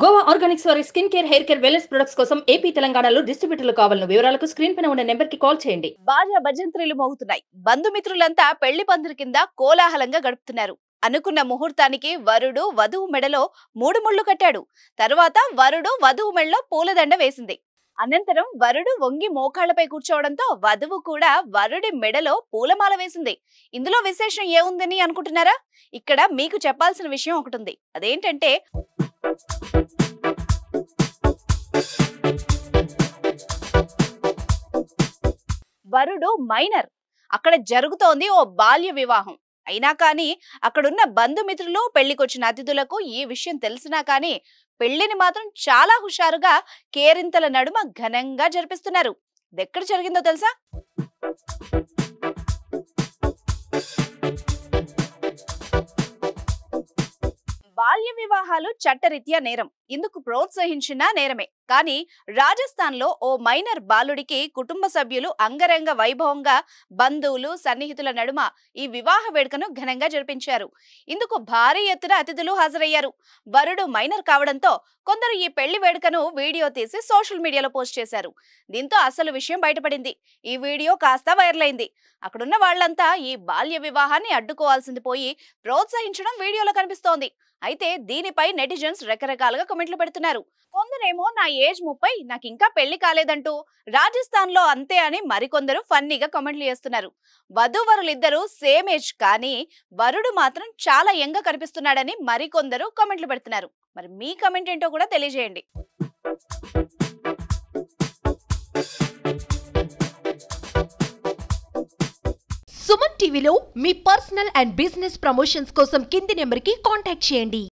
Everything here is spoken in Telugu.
గోవా ఆర్గానిక్స్ వారి skin care, hair care, wellness products కోసం ఏపీ, తెలంగాణలో డిస్ట్రిబ్యూటర్లు కావాలను వివరాలకు స్క్రీన్ పైన ఉన్న నెంబర్ కి కాల్ చేయండి. బాజా భజంత్రీలు మోగుతున్నాయి. బంధుమిత్రులంతా పెళ్లి పందిరి కింద కోలాహలంగా గడుపుతున్నారు. అనుకున్న ముహూర్తానికి వరుడు వధువు మెడలో 3 ముళ్ళు కట్టాడు. తరువాత వరుడు వధువు మెడలో పూలదండ వేసింది. అనంతరం వరుడు వంగి మోకాళ్లపై కూర్చోవడంతో వధువు కూడా వరుడి మెడలో పూలమాల వేసింది. ఇందులో విశేషం ఏముందని అనుకుంటున్నారా? ఇక్కడ మీకు చెప్పాల్సిన విషయం ఒకటి ఉంది. అదేంటంటే వరుడు మైనర్. అక్కడ జరుగుతోంది ఓ బాల్య వివాహం. అయినా కానీ అక్కడున్న బంధుమిత్రులు, పెళ్లికొచ్చిన అతిథులకు ఈ విషయం తెలిసినా కానీ పెళ్లిని మాత్రం చాలా హుషారుగా కేరింతల నడుమ ఘనంగా జరిపిస్తున్నారు. ఇదెక్కడ జరిగిందో తెలుసా? బాల్య వివాహాలు చట్టరీత్యా నేరం. ఇందుకు ప్రోత్సహించిన నేరమే. కానీ రాజస్థాన్ లో ఓ మైనర్ బాలుడికి కుటుంబ సభ్యులు అంగరంగ వైభవంగా బంధువులు, సన్నిహితుల నడుమ ఈ వివాహ వేడుకను ఘనంగా జరిపించారు. ఇందుకు భారీ ఎత్తున అతిథులు హాజరయ్యారు. వరుడు మైనర్ కావడంతో కొందరు ఈ పెళ్లి వేడుకను వీడియో తీసి సోషల్ మీడియాలో పోస్ట్ చేశారు. దీంతో అసలు విషయం బయటపడింది. ఈ వీడియో కాస్త వైరల్ అయింది. అక్కడున్న వాళ్లంతా ఈ బాల్య వివాహాన్ని అడ్డుకోవాల్సింది పోయి ప్రోత్సహించడం వీడియోలో కనిపిస్తోంది. అయితే దీనిపై నెటిజన్స్ రకరకాలుగా కామెంట్లు పెడుతున్నారు. కొందరేమో నా ఏజ్ 30, నాకు ఇంకా పెళ్లి కాలేదంటూ, రాజస్థాన్ లో అంతే అని మరికొందరు ఫన్నీగా కామెంట్లు చేస్తున్నారు. వధూవరులిద్దరూ సేమ్ ఏజ్, కానీ వరుడు మాత్రం చాలా యంగ్ గా కనిపిస్తున్నాడని మరికొందరు కామెంట్లు పెడుతున్నారు. మరి మీ కామెంట్ ఏంటో కూడా తెలియజేయండి. సుమన్ టీవీలో మీ పర్సనల్ అండ్ బిజినెస్ ప్రమోషన్స్ కోసం కింది నెంబర్కి కాంటాక్ట్ చేయండి.